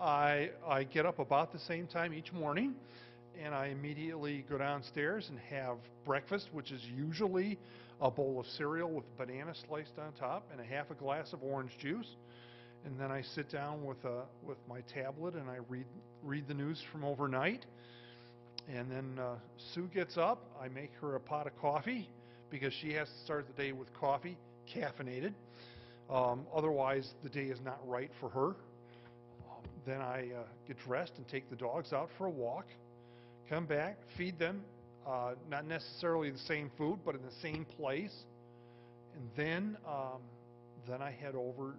I get up about the same time each morning, and I immediately go downstairs and have breakfast, which is usually a bowl of cereal with banana sliced on top and a half a glass of orange juice. And then I sit down with my tablet and I read the news from overnight. And then Sue gets up. I make her a pot of coffee because she has to start the day with coffee, caffeinated. Otherwise, the day is not right for her. Then I get dressed and take the dogs out for a walk. Come back, feed them, not necessarily the same food, but in the same place. And then I head over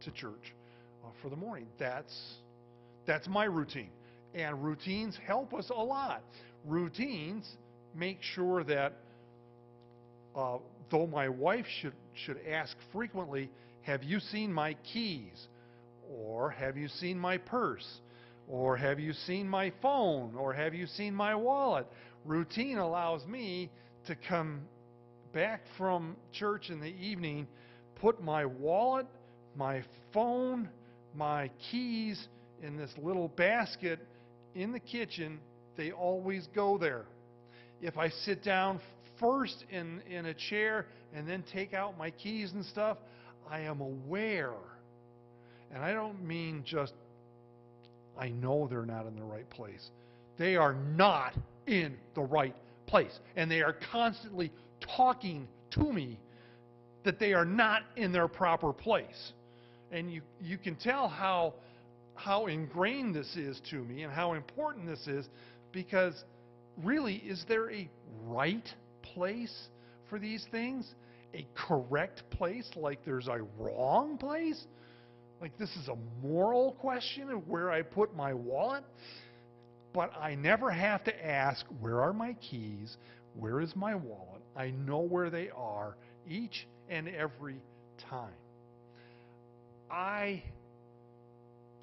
to church for the morning. That's my routine. And routines help us a lot. Routines make sure that though my wife should ask frequently, have you seen my keys? Or have you seen my purse? Or have you seen my phone? Or have you seen my wallet? Routine allows me to come back from church in the evening, put my wallet, my phone, my keys in this little basket in the kitchen. They always go there. If I sit down first in a chair and then take out my keys and stuff, I am aware. And I don't mean just I know they're not in the right place. They are not in the right place. And they are constantly talking to me that they are not in their proper place. And you can tell how ingrained this is to me and how important this is, because really, is there a right place for these things? A correct place, like there's a wrong place? Like this is a moral question of where I put my wallet? But I never have to ask, where are my keys? Where is my wallet? I know where they are each and every time. I,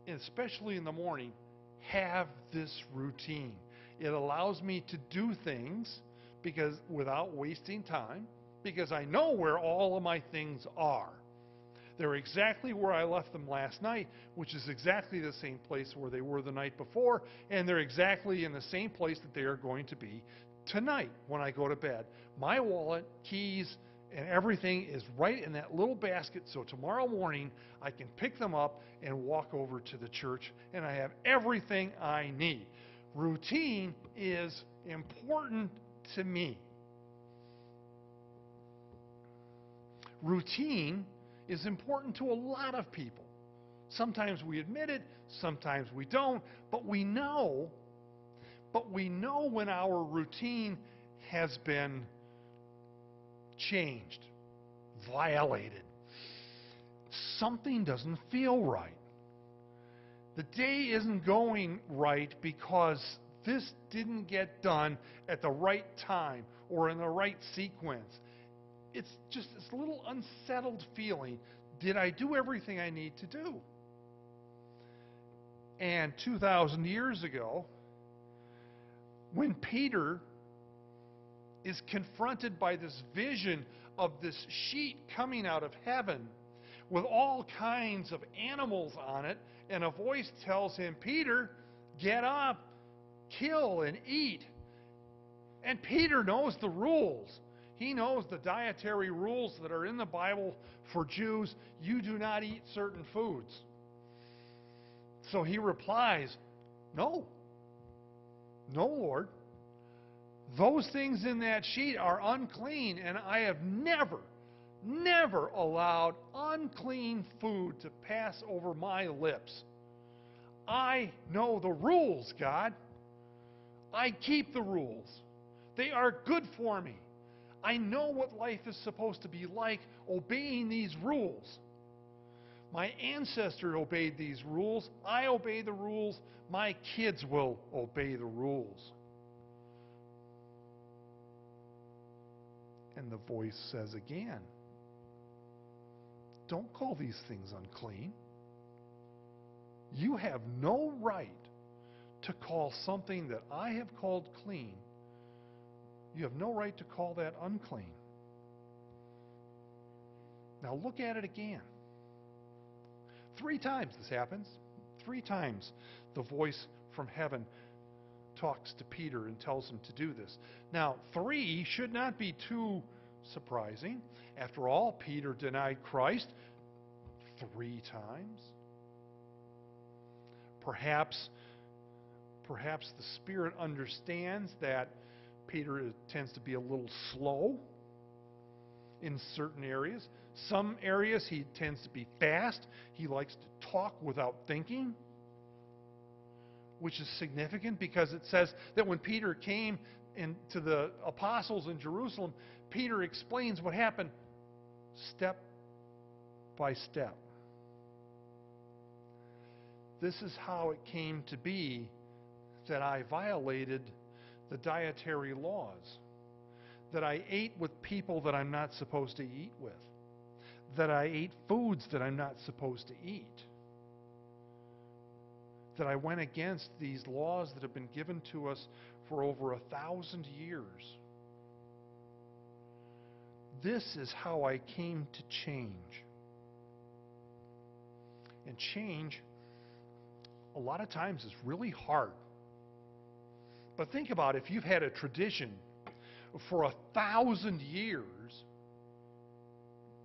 especially in the morning, have this routine. It allows me to do things because without wasting time, because I know where all of my things are. They're exactly where I left them last night, which is exactly the same place where they were the night before, and they're exactly in the same place that they are going to be tonight when I go to bed. My wallet, keys, and everything is right in that little basket, so tomorrow morning I can pick them up and walk over to the church, and I have everything I need. Routine is important to me. Routine is important to a lot of people. Sometimes we admit it, sometimes we don't, but we know when our routine has been changed, violated. Something doesn't feel right. The day isn't going right because this didn't get done at the right time or in the right sequence. It's just this little unsettled feeling. Did I do everything I need to do? And 2,000 years ago, when Peter is confronted by this vision of this sheet coming out of heaven with all kinds of animals on it, and a voice tells him, Peter, get up, kill and eat. And Peter knows the rules. He knows the dietary rules that are in the Bible for Jews. You do not eat certain foods. So he replies, no, Lord. Those things in that sheet are unclean, and I have never allowed unclean food to pass over my lips. I know the rules, God. I keep the rules. They are good for me. I know what life is supposed to be like obeying these rules. My ancestor obeyed these rules. I obey the rules. My kids will obey the rules. And the voice says again, don't call these things unclean. You have no right to call something that I have called clean. You have no right to call that unclean. Now look at it again. 3 times this happens. 3 times the voice from heaven talks to Peter and tells him to do this. Now, 3 should not be too surprising. After all, Peter denied Christ 3 times. Perhaps the Spirit understands that Peter tends to be a little slow in certain areas. Some areas he tends to be fast. He likes to talk without thinking, which is significant because it says that when Peter came to the apostles in Jerusalem, Peter explains what happened step by step. This is how it came to be that I violated the dietary laws, that I ate with people that I'm not supposed to eat with, that I ate foods that I'm not supposed to eat, that I went against these laws that have been given to us for over 1,000 years. This is how I came to change. And change, a lot of times, is really hard. But think about if you've had a tradition for 1,000 years,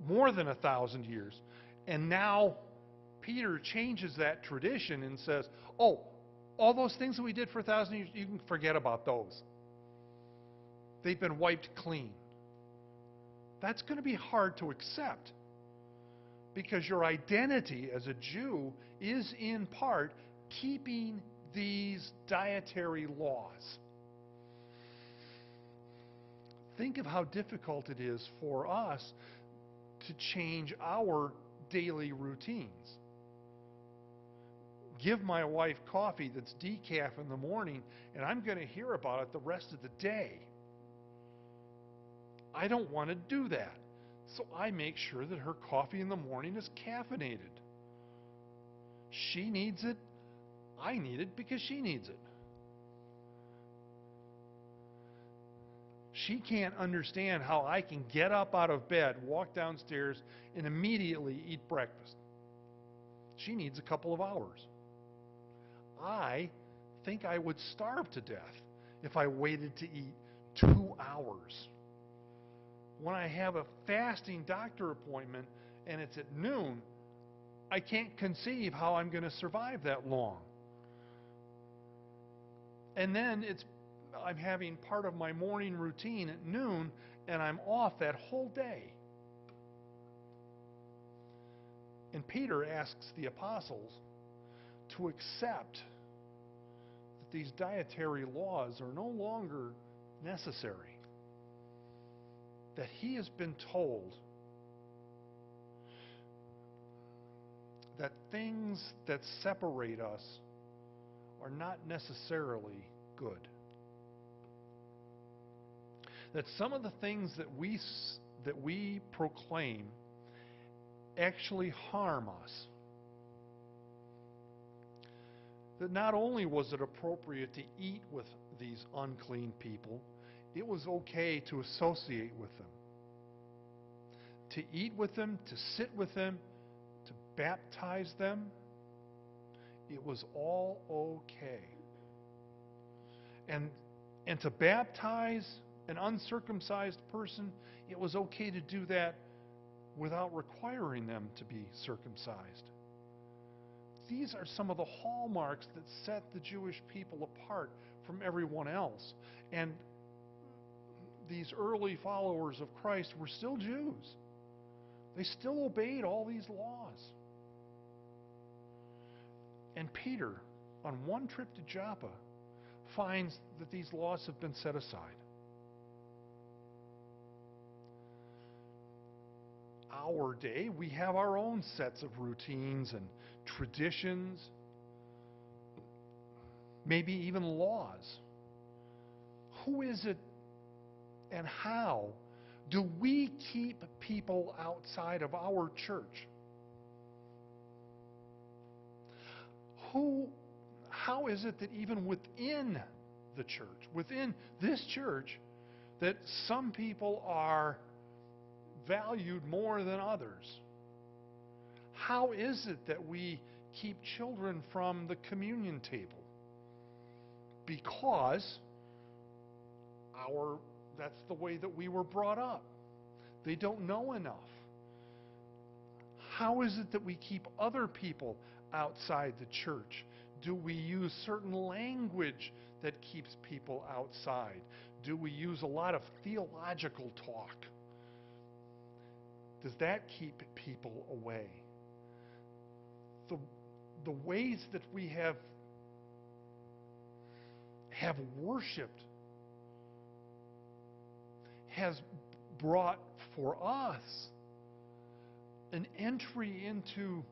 more than 1,000 years, and now Peter changes that tradition and says, oh, all those things that we did for 1,000 years, you can forget about those. They've been wiped clean. That's going to be hard to accept because your identity as a Jew is in part keeping these dietary laws. Think of how difficult it is for us to change our daily routines. Give my wife coffee that's decaf in the morning, and I'm going to hear about it the rest of the day. I don't want to do that. So I make sure that her coffee in the morning is caffeinated. She needs it. I need it because she needs it. She can't understand how I can get up out of bed, walk downstairs, and immediately eat breakfast. She needs a couple of hours. I think I would starve to death if I waited to eat 2 hours. When I have a fasting doctor appointment and it's at noon, I can't conceive how I'm going to survive that long. And then I'm having part of my morning routine at noon, and I'm off that whole day. And Peter asks the apostles to accept that these dietary laws are no longer necessary. That he has been told that things that separate us are not necessarily good. That some of the things that we proclaim actually harm us. That not only was it appropriate to eat with these unclean people, it was okay to associate with them. To eat with them, to sit with them, to baptize them, it was all okay. And to baptize an uncircumcised person, it was okay to do that without requiring them to be circumcised. These are some of the hallmarks that set the Jewish people apart from everyone else. And these early followers of Christ were still Jews. They still obeyed all these laws. And Peter, on one trip to Joppa, finds that these laws have been set aside. Our day, we have our own sets of routines and traditions, maybe even laws. Who is it and how do we keep people outside of our church? How is it that even within the church, within this church, that some people are valued more than others? How is it that we keep children from the communion table because that's the way that we were brought up. They don't know enough. How is it that we keep other people outside the church? Do we use certain language that keeps people outside? Do we use a lot of theological talk? Does that keep people away? The ways that we have worshipped has brought for us an entry into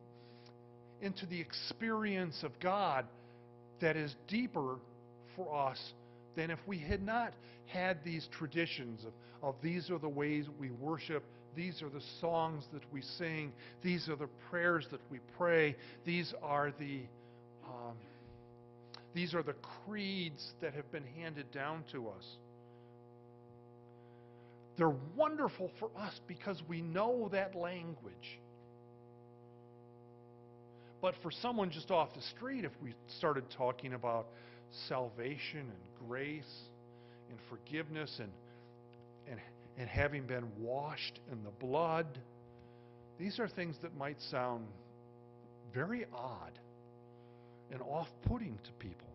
the experience of God that is deeper for us than if we had not had these traditions of these are the ways we worship, these are the songs that we sing, these are the prayers that we pray, these are the creeds that have been handed down to us. They're wonderful for us because we know that language. But for someone just off the street, if we started talking about salvation and grace and forgiveness and having been washed in the blood, these are things that might sound very odd and off-putting to people.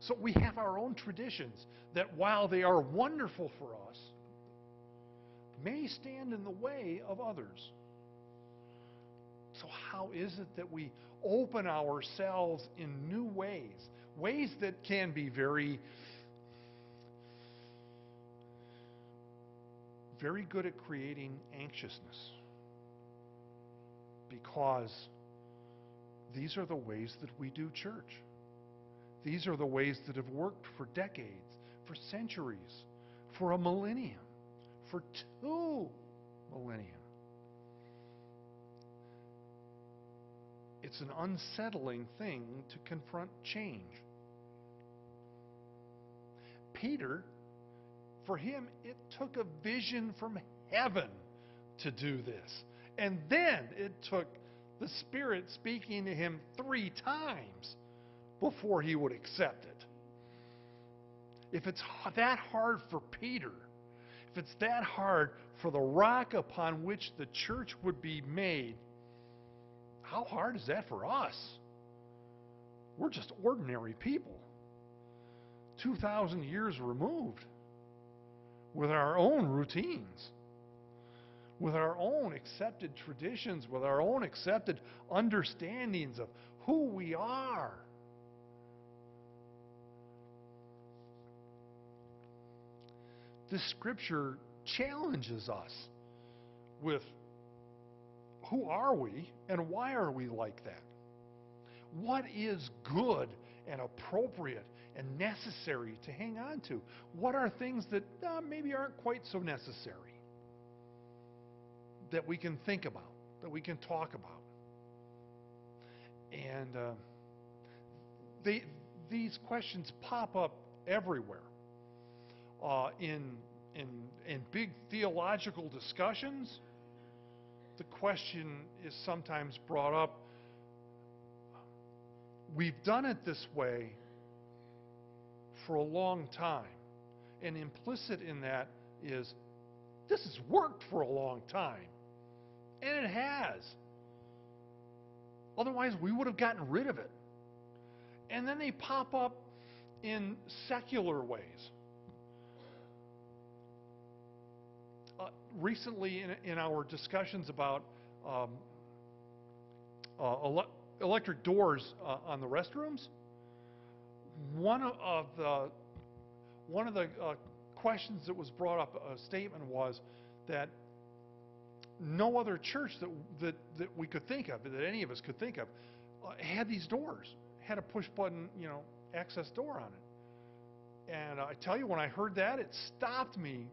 So we have our own traditions that, while they are wonderful for us, may stand in the way of others. So how is it that we open ourselves in new ways that can be very, very good at creating anxiousness? Because these are the ways that we do church. These are the ways that have worked for decades, for centuries, for a millennium, for 2 millennia. It's an unsettling thing to confront change. Peter, for him, it took a vision from heaven to do this. And then it took the Spirit speaking to him 3 times before he would accept it. If it's that hard for Peter, if it's that hard for the rock upon which the church would be made, how hard is that for us? We're just ordinary people, 2,000 years removed, with our own routines, with our own accepted traditions, with our own accepted understandings of who we are. This scripture challenges us with who are we and why are we like that? What is good and appropriate and necessary to hang on to? What are things that maybe aren't quite so necessary that we can think about, that we can talk about? And these questions pop up everywhere. In big theological discussions, the question is sometimes brought up, we've done it this way for a long time. And implicit in that is, this has worked for a long time. And it has. Otherwise, we would have gotten rid of it. And then they pop up in secular ways. Recently, in our discussions about electric doors on the restrooms, one of the questions that was brought up, a statement was that no other church that we could think of, that any of us could think of, had these doors, had a push button, access door on it. And I tell you, when I heard that, it stopped me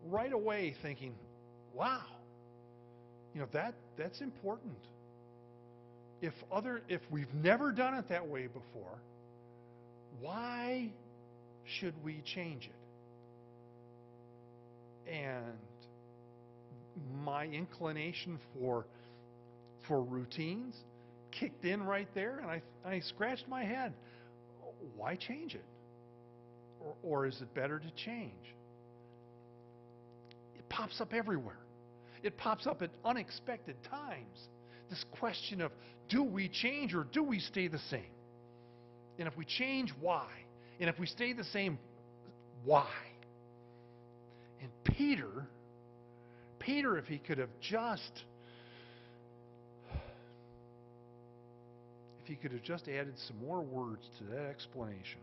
right away, thinking, wow, that's important. If we've never done it that way before, why should we change it? And my inclination for for routines kicked in right there, and I scratched my head. Why change it? Or is it better to change? It pops up everywhere. It pops up at unexpected times. This question of, do we change or do we stay the same? And if we change, why? And if we stay the same, why? And Peter, if he could have just added some more words to that explanation,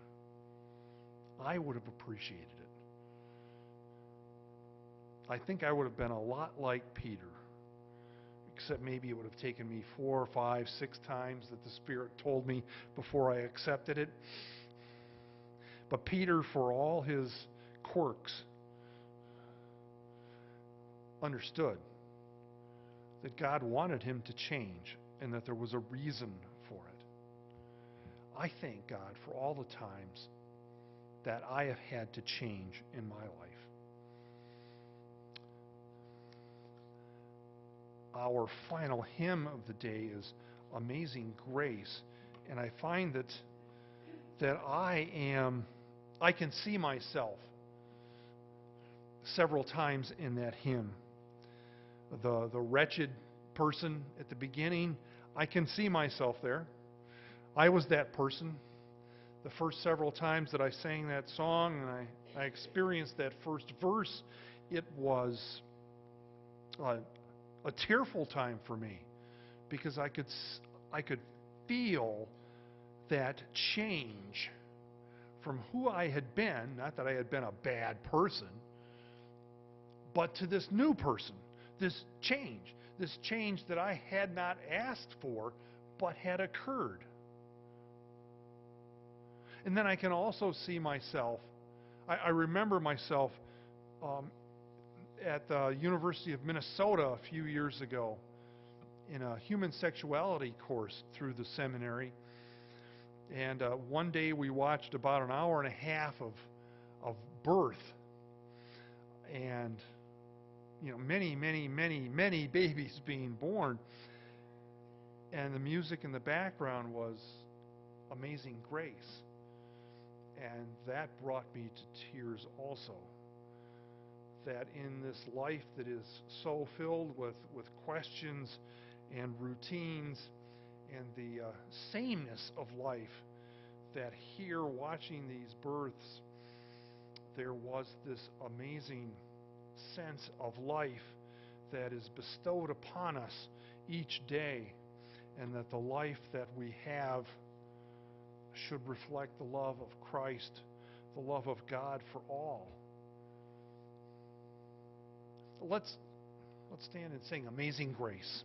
I would have appreciated it. I think I would have been a lot like Peter, except maybe it would have taken me 4, 5, 6 times that the Spirit told me before I accepted it. But Peter, for all his quirks, understood that God wanted him to change and that there was a reason for it. I thank God for all the times that I have had to change in my life. Our final hymn of the day is Amazing Grace, and I find that I can see myself several times in that hymn. The wretched person at the beginning, I can see myself there. I was that person. The first several times that I sang that song and I experienced that first verse, it was a tearful time for me because I could feel that change from who I had been, not that I had been a bad person, but to this new person, this change that I had not asked for but had occurred. And then I can also see myself, I remember myself at the University of Minnesota a few years ago in a human sexuality course through the seminary. And one day we watched about an hour and a half of birth. And, many babies being born. And the music in the background was Amazing Grace. And that brought me to tears also. That in this life that is so filled with questions and routines and the sameness of life, that here watching these births, there was this amazing sense of life that is bestowed upon us each day, and that the life that we have should reflect the love of Christ, the love of God for all. Let's stand and sing Amazing Grace.